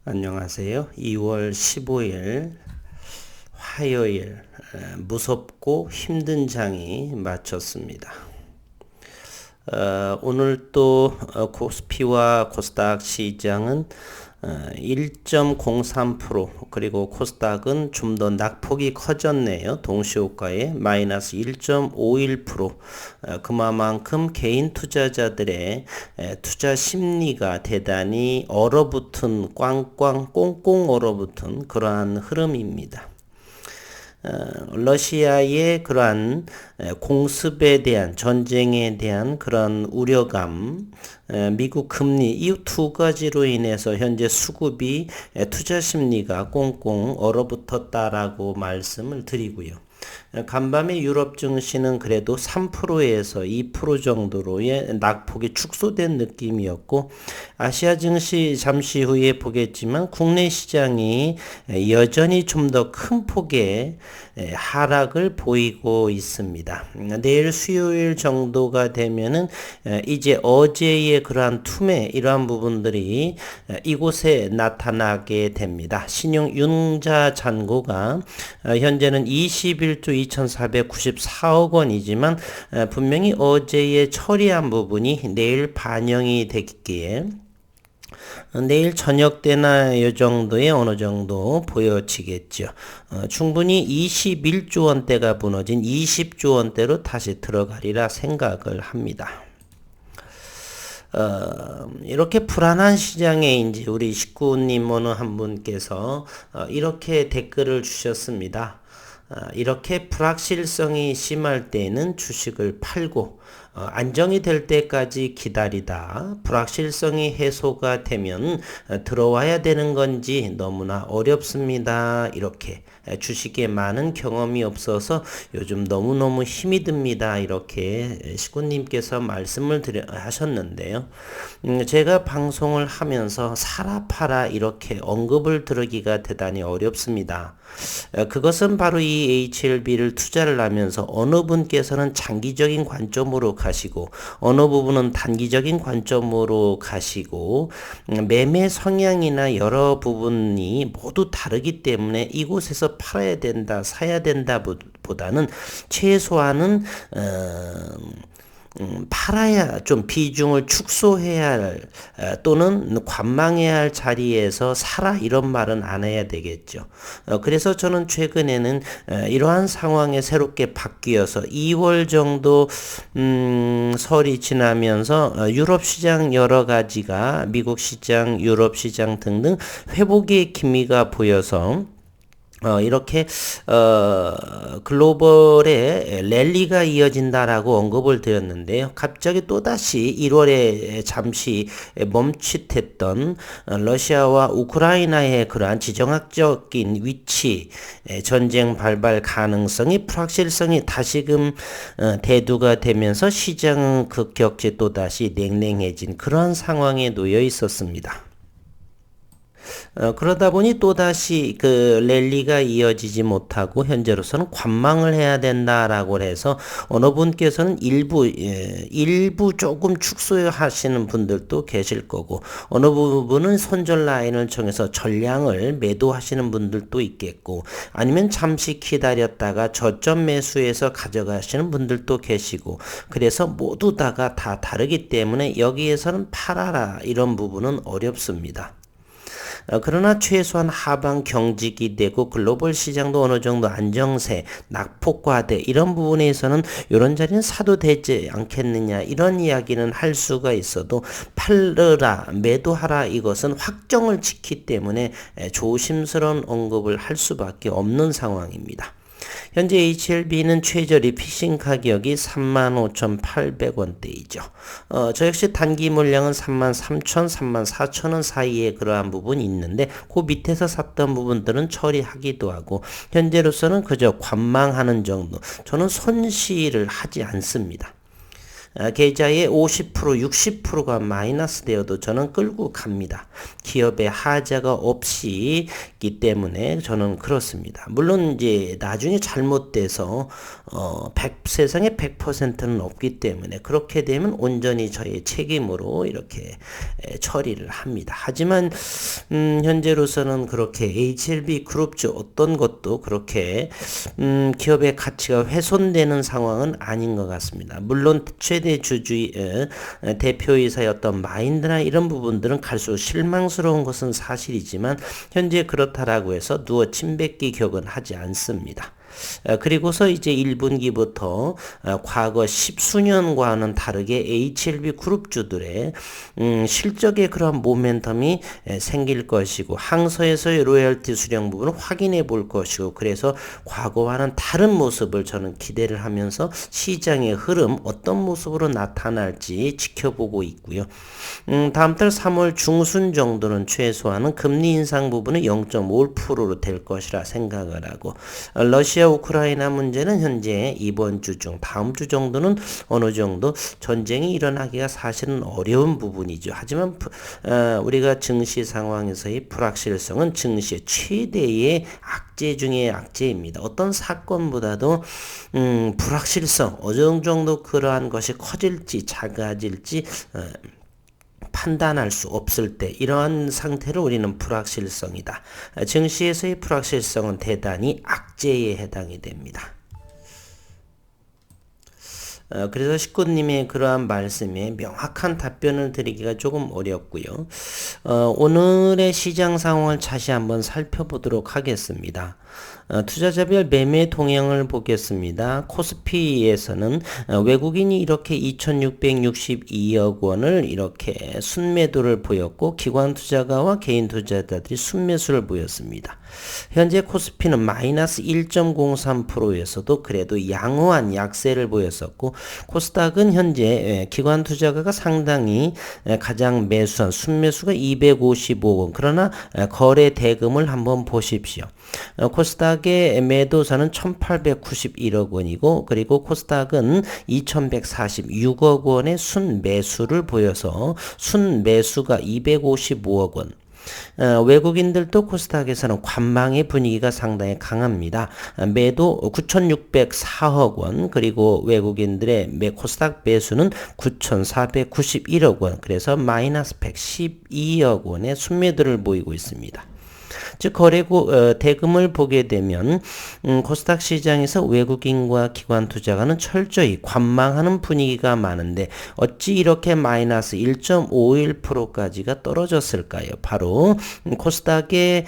안녕하세요. 2월 15일 화요일 무섭고 힘든 장이 마쳤습니다. 오늘 또 코스피와 코스닥 시장은 1.03% 그리고 코스닥은 좀 더 낙폭이 커졌네요. 동시호가에 마이너스 1.51%. 그만큼 개인 투자자들의 투자 심리가 대단히 얼어붙은 꽁꽁 얼어붙은 그러한 흐름입니다. 러시아의 그러한 공습에 대한 전쟁에 대한 그런 우려감, 미국 금리 이 두 가지로 인해서 현재 수급이 투자 심리가 꽁꽁 얼어붙었다라고 말씀을 드리고요. 간밤에 유럽 증시는 그래도 3%에서 2% 정도로의 낙폭이 축소된 느낌이었고, 아시아 증시 잠시 후에 보겠지만 국내 시장이 여전히 좀 더 큰 폭의 하락을 보이고 있습니다. 내일 수요일 정도가 되면은 이제 어제의 그러한 투매 이러한 부분들이 이곳에 나타나게 됩니다. 신용 융자 잔고가 현재는 21조 2,494억 원이지만 분명히 어제의 처리한 부분이 내일 반영이 되기에 내일 저녁 때나 이 정도에 어느 정도 보여지겠죠. 충분히 21조 원대가 무너진 20조 원대로 다시 들어가리라 생각을 합니다. 이렇게 불안한 시장에 이제 우리 식구님 어느 한 분께서 이렇게 댓글을 주셨습니다. 이렇게 불확실성이 심할 때는 주식을 팔고 안정이 될 때까지 기다리다 불확실성이 해소가 되면 들어와야 되는 건지 너무나 어렵습니다. 이렇게 주식에 많은 경험이 없어서 요즘 너무너무 힘이 듭니다. 이렇게 식구님께서 말씀을 하셨는데요. 제가 방송을 하면서 사라 팔아 이렇게 언급을 들으기가 대단히 어렵습니다. 그것은 바로 이 HLB를 투자를 하면서 어느 분께서는 장기적인 관점으로 가시고 어느 부분은 단기적인 관점으로 가시고 매매 성향이나 여러 부분이 모두 다르기 때문에 이곳에서 팔아야 된다, 사야 된다 보다는 최소한은 팔아야 좀 비중을 축소해야 할 또는 관망해야 할 자리에서 사라 이런 말은 안 해야 되겠죠. 그래서 저는 최근에는 이러한 상황에 새롭게 바뀌어서 2월 정도 설이 지나면서 유럽 시장 여러 가지가 미국 시장, 유럽 시장 등등 회복의 기미가 보여서 이렇게 글로벌의 랠리가 이어진다라고 언급을 드렸는데요. 갑자기 또다시 1월에 잠시 멈칫했던 러시아와 우크라이나의 그러한 지정학적인 위치, 전쟁 발발 가능성이 불확실성이 다시금 대두가 되면서 시장은 급격히 또다시 냉랭해진 그러한 상황에 놓여 있었습니다. 그러다 보니 또다시 그 랠리가 이어지지 못하고 현재로서는 관망을 해야 된다라고 해서 어느 분께서는 일부 조금 축소하시는 분들도 계실 거고 어느 부분은 손절 라인을 정해서 전량을 매도하시는 분들도 있겠고 아니면 잠시 기다렸다가 저점 매수해서 가져가시는 분들도 계시고 그래서 모두 다가 다 다르기 때문에 여기에서는 팔아라 이런 부분은 어렵습니다. 그러나 최소한 하방 경직이 되고 글로벌 시장도 어느 정도 안정세, 낙폭과대 이런 부분에서는 이런 자리는 사도 되지 않겠느냐 이런 이야기는 할 수가 있어도 팔으라, 매도하라 이것은 확정을 짓기 때문에 조심스러운 언급을 할 수밖에 없는 상황입니다. 현재 HLB는 최저리 피싱 가격이 35,800원대이죠. 저 역시 단기 물량은 33,000, 34,000원 사이에 그러한 부분이 있는데 그 밑에서 샀던 부분들은 처리하기도 하고 현재로서는 그저 관망하는 정도. 저는 손실을 하지 않습니다. 계좌의 50%, 60%가 마이너스 되어도 저는 끌고 갑니다. 기업의 하자가 없이기 때문에 저는 그렇습니다. 물론 이제 나중에 잘못돼서 세상에 100%는 없기 때문에 그렇게 되면 온전히 저의 책임으로 이렇게 처리를 합니다. 하지만 현재로서는 그렇게 HLB 그룹주 어떤 것도 그렇게 기업의 가치가 훼손되는 상황은 아닌 것 같습니다. 물론 최대 주주의 대표이사였던 마인드나 이런 부분들은 갈수록 실망스러운 것은 사실이지만 현재 그렇다라고 해서 누워 침뱉기 격은 하지 않습니다. 그리고서 이제 1분기부터 과거 10수년과는 다르게 HLB 그룹주들의 실적의 그러한 모멘텀이 생길 것이고 항소에서의 로열티 수령 부분을 확인해 볼 것이고 그래서 과거와는 다른 모습을 저는 기대를 하면서 시장의 흐름 어떤 모습으로 나타날지 지켜보고 있고요. 다음 달 3월 중순 정도는 최소한은 금리 인상 부분은 0.5%로 될 것이라 생각을 하고 러시아 우크라이나 문제는 현재 이번 주 중 다음 주 정도는 어느 정도 전쟁이 일어나기가 사실은 어려운 부분이죠. 하지만 우리가 증시 상황에서의 불확실성은 증시의 최대의 악재 중의 악재입니다. 어떤 사건보다도 불확실성 어느 정도 그러한 것이 커질지 작아질지 판단할 수 없을 때 이러한 상태를 우리는 불확실성이다. 증시에서의 불확실성은 대단히 악재에 해당이 됩니다. 그래서 식구님의 그러한 말씀에 명확한 답변을 드리기가 조금 어렵고요. 오늘의 시장 상황을 다시 한번 살펴보도록 하겠습니다. 투자자별 매매 동향을 보겠습니다. 코스피에서는 외국인이 이렇게 2,662억 원을 이렇게 순매도를 보였고 기관 투자가와 개인 투자자들이 순매수를 보였습니다. 현재 코스피는 마이너스 1.03%에서도 그래도 양호한 약세를 보였었고 코스닥은 현재 기관 투자가가 상당히 가장 매수한 순매수가 255원 그러나 거래 대금을 한번 보십시오. 코스닥의 매도사는 1,891억 원이고 그리고 코스닥은 2,146억 원의 순매수를 보여서 순매수가 255억 원. 외국인들도 코스닥에서는 관망의 분위기가 상당히 강합니다. 매도 9,604억 원 그리고 외국인들의 코스닥 매수는 9,491억 원 그래서 마이너스 112억 원의 순매도를 보이고 있습니다. 즉 거래고 대금을 보게 되면 코스닥 시장에서 외국인과 기관 투자가는 철저히 관망하는 분위기가 많은데 어찌 이렇게 마이너스 1.51%까지가 떨어졌을까요? 바로 코스닥의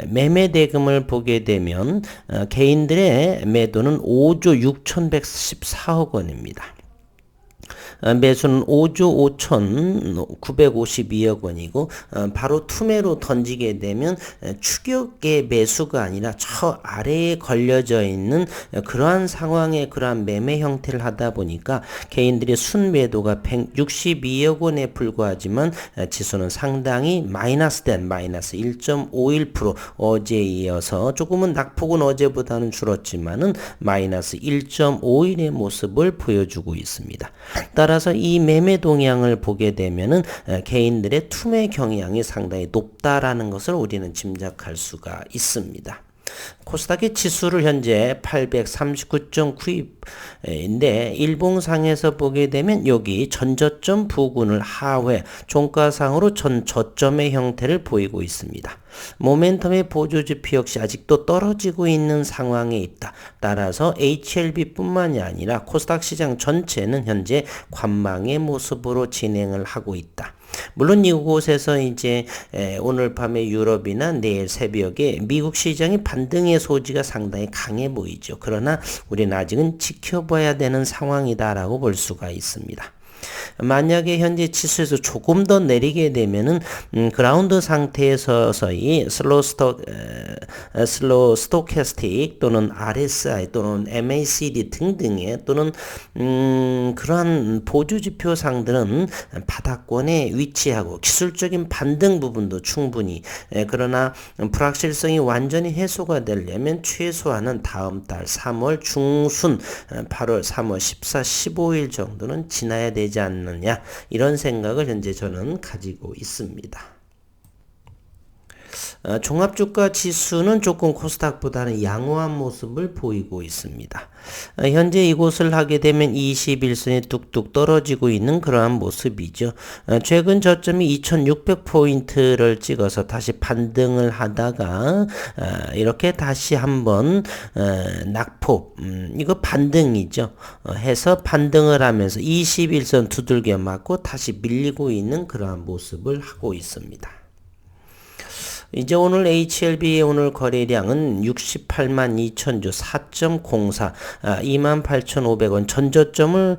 매매 대금을 보게 되면 개인들의 매도는 5조 6,114억 원입니다. 매수는 5조 5,952억 원이고 바로 투매로 던지게 되면 추격의 매수가 아니라 저 아래에 걸려져 있는 그러한 상황의 그러한 매매 형태를 하다 보니까 개인들의 순매도가 162억 원에 불과하지만 지수는 상당히 마이너스된 마이너스 1.51% 어제에 이어서 조금은 낙폭은 어제보다는 줄었지만은 마이너스 1.51의 모습을 보여주고 있습니다. 따라서 이 매매 동향을 보게 되면은 개인들의 투매 경향이 상당히 높다라는 것을 우리는 짐작할 수가 있습니다. 코스닥의 지수를 현재 839.9인데 일봉상에서 보게 되면 여기 전저점 부근을 하회 종가상으로 전 저점의 형태를 보이고 있습니다. 모멘텀의 보조지표 역시 아직도 떨어지고 있는 상황에 있다. 따라서 HLB뿐만이 아니라 코스닥 시장 전체는 현재 관망의 모습으로 진행을 하고 있다. 물론 이곳에서 이제 오늘 밤에 유럽이나 내일 새벽에 미국 시장이 반등의 소지가 상당히 강해 보이죠. 그러나 우리는 아직은 지켜봐야 되는 상황이다라고 볼 수가 있습니다. 만약에 현재 지수에서 조금 더 내리게 되면은 그라운드 상태에서의 슬로우 스톡 슬로우 스토캐스틱 또는 RSI 또는 MACD 등등의 또는 그러한 보조 지표상들은 바닥권에 위치하고 기술적인 반등 부분도 충분히 그러나 불확실성이 완전히 해소가 되려면 최소한은 다음 달 3월 중순 8월 3월 14, 15일 정도는 지나야 되지 않느냐 이런 생각을 현재 저는 가지고 있습니다. 종합주가 지수는 조금 코스닥보다는 양호한 모습을 보이고 있습니다. 현재 이곳을 하게 되면 21선이 뚝뚝 떨어지고 있는 그러한 모습이죠. 최근 저점이 2600포인트를 찍어서 다시 반등을 하다가 이렇게 다시 한번 낙폭 이거 반등이죠. 해서 반등을 하면서 21선 두들겨 맞고 다시 밀리고 있는 그러한 모습을 하고 있습니다. 이제 오늘 HLB의 오늘 거래량은 68만 2천주 4.04 28,500원 전저점을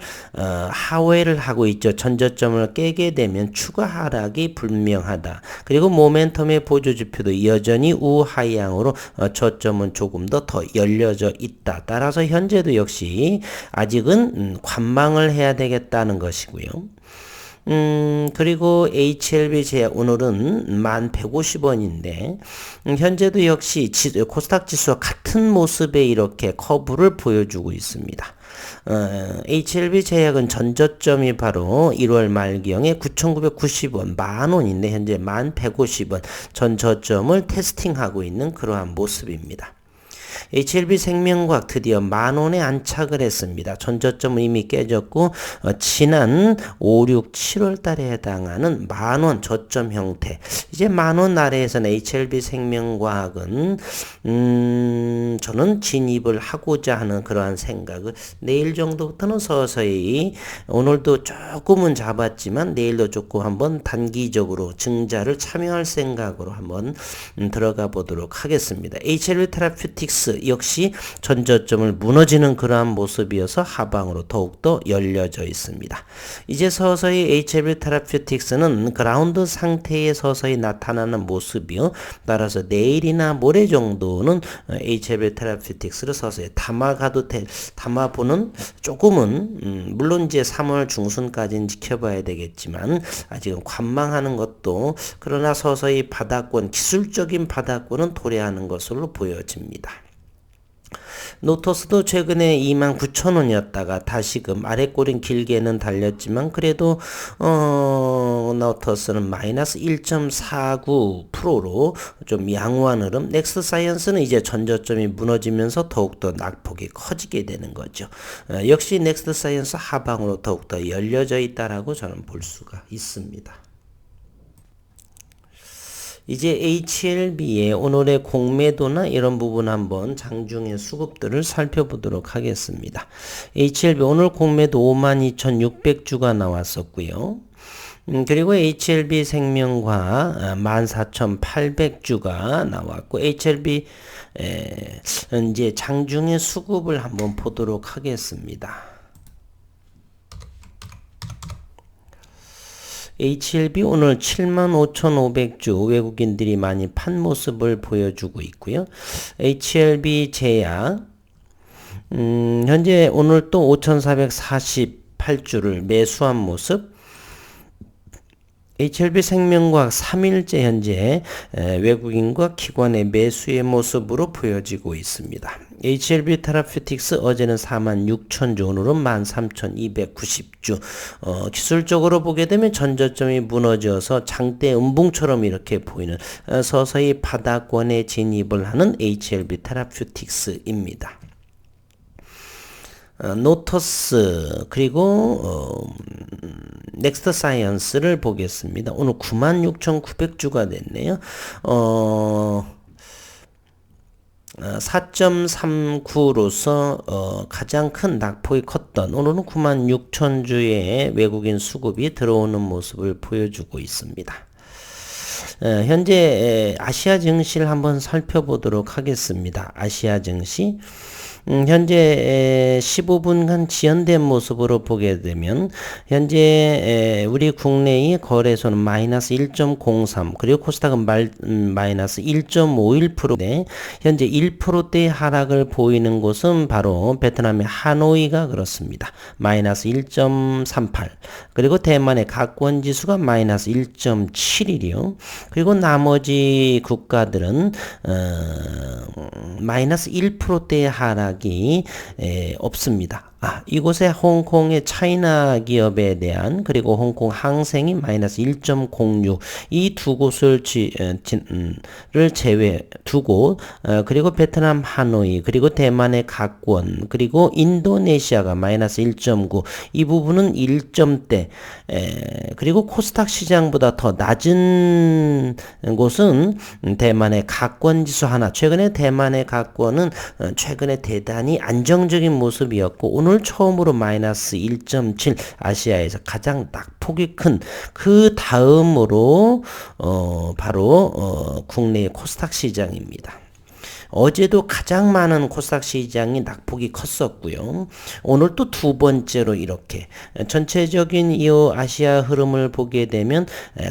하회를 하고 있죠. 전저점을 깨게 되면 추가 하락이 불명하다. 그리고 모멘텀의 보조지표도 여전히 우하향으로 저점은 조금 더 열려져 있다. 따라서 현재도 역시 아직은 관망을 해야 되겠다는 것이고요. 그리고 HLB 제약 오늘은 1150원인데, 현재도 역시 코스닥 지수와 같은 모습의 이렇게 커브를 보여주고 있습니다. HLB 제약은 전저점이 바로 1월 말경에 9,990원, 만원인데, 현재 1150원 전저점을 테스팅하고 있는 그러한 모습입니다. HLB 생명과학 드디어 만원에 안착을 했습니다. 전저점은 이미 깨졌고 지난 5, 6, 7월 달에 해당하는 만원 저점 형태 이제 만원 아래에서는 HLB 생명과학은 저는 진입을 하고자 하는 그러한 생각을 내일 정도부터는 서서히 오늘도 조금은 잡았지만 내일도 조금 한번 단기적으로 증자를 참여할 생각으로 한번 들어가 보도록 하겠습니다. HLB 테라퓨틱스 역시 전저점을 무너지는 그러한 모습이어서 하방으로 더욱더 열려져 있습니다. 이제 서서히 HLB 테라퓨틱스는 그라운드 상태에 서서히 나타나는 모습이요. 따라서 내일이나 모레 정도는 HLB 테라퓨틱스를 서서히 담아보는 조금은 물론 이제 3월 중순까지는 지켜봐야 되겠지만 아직은 관망하는 것도 그러나 서서히 바닥권 기술적인 바닥권은 도래하는 것으로 보여집니다. 노토스도 최근에 29,000원이었다가 다시금 아래꼬린 길게는 달렸지만 그래도 노토스는 마이너스 1.49%로 좀 양호한 흐름. 넥스트 사이언스는 이제 전저점이 무너지면서 더욱더 낙폭이 커지게 되는 거죠. 역시 넥스트 사이언스 하방으로 더욱더 열려져 있다라고 저는 볼 수가 있습니다. 이제 HLB의 오늘의 공매도나 이런 부분 한번 장중의 수급들을 살펴보도록 하겠습니다. HLB 오늘 공매도 52,600주가 나왔었고요. 그리고 HLB 생명과 14,800주가 나왔고 HLB 이제 장중의 수급을 한번 보도록 하겠습니다. HLB 오늘 75,500주 외국인들이 많이 판 모습을 보여주고 있고요. HLB 제약 현재 오늘 또 5,448주를 매수한 모습. HLB 생명과학 3일째 현재 외국인과 기관의 매수의 모습으로 보여지고 있습니다. HLB 테라퓨틱스 어제는 46,000주 오늘은 13,290주 기술적으로 보게 되면 전저점이 무너져서 장대 음봉처럼 이렇게 보이는 서서히 바닥권에 진입을 하는 HLB 테라퓨틱스입니다. 노토스 그리고 넥스트 사이언스를 보겠습니다. 오늘 96,900주가 됐네요. 4.39로서 가장 큰 낙폭이 컸던 오늘은 96,000주의 외국인 수급이 들어오는 모습을 보여주고 있습니다. 현재 아시아 증시를 한번 살펴보도록 하겠습니다. 아시아 증시 현재 15분간 지연된 모습으로 보게 되면 현재 우리 국내의 거래소는 마이너스 1.03 그리고 코스닥은 마이너스 1.51%네. 현재 1%대 하락을 보이는 곳은 바로 베트남의 하노이가 그렇습니다. 마이너스 1.38 그리고 대만의 각권 지수가 마이너스 1.71이요. 그리고 나머지 국가들은 마이너스 1%대의 하락이 없습니다. 이곳에 홍콩의 차이나 기업에 대한 그리고 홍콩 항생이 마이너스 1.06 이 두 곳을 를 제외 두고 그리고 베트남 하노이 그리고 대만의 각권 그리고 인도네시아가 마이너스 1.9 이 부분은 1점대 그리고 코스닥 시장보다 더 낮은 곳은 대만의 각권 지수 하나 최근에 대만의 각권은 최근에 대단히 안정적인 모습이었고 오늘 처음으로 마이너스 1.7 아시아에서 가장 낙폭이 큰 그 다음으로 바로 국내의 코스닥 시장입니다. 어제도 가장 많은 코스닥 시장이 낙폭이 컸었고요. 오늘 또 두 번째로 이렇게 전체적인 이 아시아 흐름을 보게 되면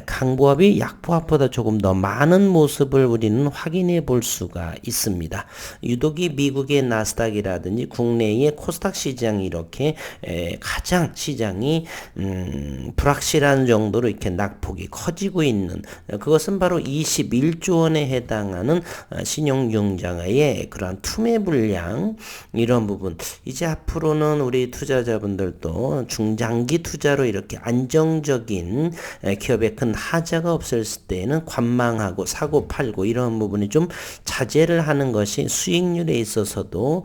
강보합이 약보합보다 조금 더 많은 모습을 우리는 확인해 볼 수가 있습니다. 유독이 미국의 나스닥이라든지 국내의 코스닥 시장이 이렇게 가장 시장이 불확실한 정도로 이렇게 낙폭이 커지고 있는 그것은 바로 21조 원에 해당하는 신용융자의 그러한 투매 물량 이런 부분 이제 앞으로는 우리 투자자분들도 중장기 투자로 이렇게 안정적인 기업에 큰 하자가 없을 때에는 관망하고 사고 팔고 이런 부분이 좀 자제를 하는 것이 수익률에 있어서도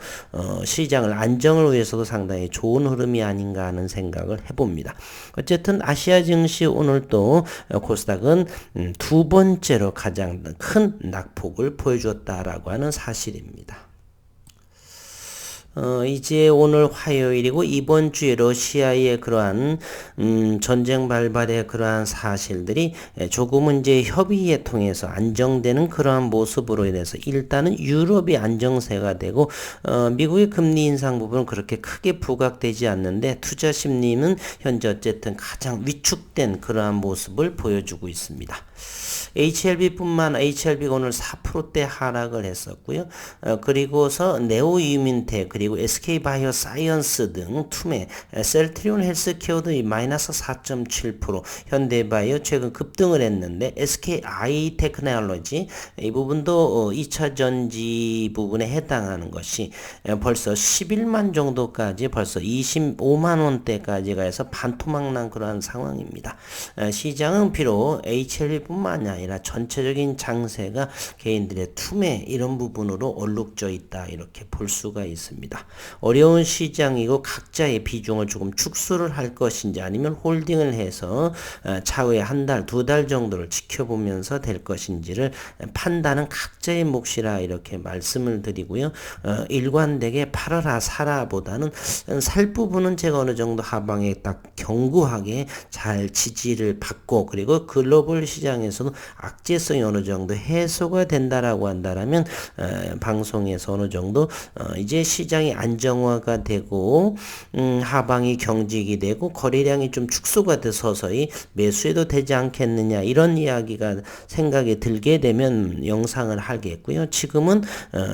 시장을 안정을 위해서도 상당히 좋은 흐름이 아닌가 하는 생각을 해봅니다. 어쨌든 아시아 증시 오늘 또 코스닥은 두 번째로 가장 큰 낙폭을 보여주었다라고 하는 사실입니다. 이제 오늘 화요일이고 이번 주에 러시아의 그러한 전쟁 발발의 그러한 사실들이 조금은 이제 협의에 통해서 안정되는 그러한 모습으로 인해서 일단은 유럽이 안정세가 되고 미국의 금리 인상 부분은 그렇게 크게 부각되지 않는데 투자 심리는 현재 어쨌든 가장 위축된 그러한 모습을 보여주고 있습니다. HLB가 오늘 4%대 하락을 했었고요. 그리고서 네오유민텍 그리고 SK바이오사이언스 등 투매 셀트리온 헬스케어도 마이너스 4.7% 현대바이오 최근 급등을 했는데 SKI 테크놀로지 이 부분도 2차 전지 부분에 해당하는 것이 벌써 11만 정도까지 벌써 25만 원대까지 가서 반토막난 그러한 상황입니다. 시장은 비록 HLB뿐만 아니라 전체적인 장세가 개인들의 투매 이런 부분으로 얼룩져 있다 이렇게 볼 수가 있습니다. 어려운 시장이고 각자의 비중을 조금 축소를 할 것인지 아니면 홀딩을 해서 차후에 한 달, 두 달 정도를 지켜보면서 될 것인지를 판단은 각자의 몫이라 이렇게 말씀을 드리고요. 일관되게 팔아라 사라 보다는 살 부분은 제가 어느 정도 하방에 딱 견고하게 잘 지지를 받고 그리고 글로벌 시장에서도 악재성이 어느 정도 해소가 된다라고 한다라면 방송에서 어느 정도 이제 시장이 안정화가 되고 하방이 경직이 되고 거래량이 좀 축소가 돼 서서히 매수해도 되지 않겠느냐 이런 이야기가 생각이 들게 되면 영상을 하겠고요. 지금은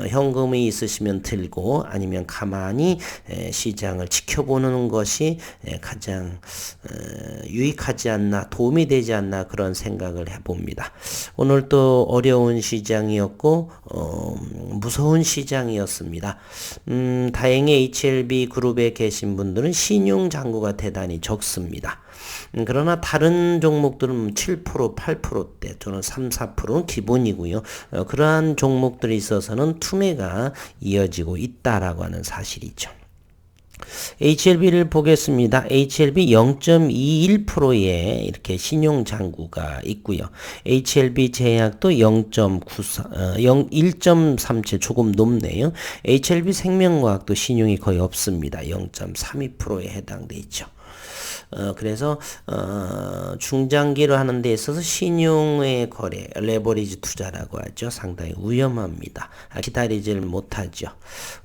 현금이 있으시면 들고 아니면 가만히 시장을 지켜보는 것이 가장 유익하지 않나 도움이 되지 않나 그런 생각을 해봅니다. 오늘 또 어려운 시장이었고 무서운 시장이었습니다. 다행히 HLB 그룹에 계신 분들은 신용 잔고가 대단히 적습니다. 그러나 다른 종목들은 7%, 8%대 또는 3, 4%는 기본이고요. 그러한 종목들이 있어서는 투매가 이어지고 있다라고 하는 사실이죠. HLB를 보겠습니다. HLB 0.21%의 이렇게 신용 잔고가 있고요. HLB 제약도 1.37 조금 높네요. HLB 생명과학도 신용이 거의 없습니다. 0.32%에 해당돼 있죠. 그래서 중장기로 하는 데 있어서 신용의 거래, 레버리지 투자라고 하죠. 상당히 위험합니다. 기다리질 못하죠.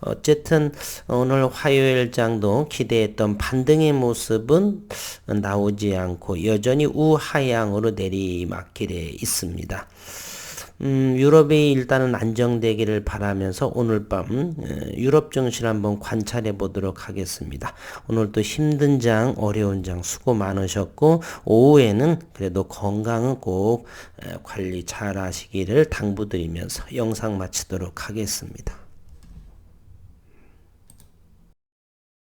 어쨌든 오늘 화요일장도 기대했던 반등의 모습은 나오지 않고 여전히 우하향으로 내리막길에 있습니다. 유럽이 일단은 안정되기를 바라면서 오늘 밤 유럽 증시를 한번 관찰해 보도록 하겠습니다. 오늘도 힘든 장, 어려운 장 수고 많으셨고 오후에는 그래도 건강은 꼭 관리 잘 하시기를 당부드리면서 영상 마치도록 하겠습니다.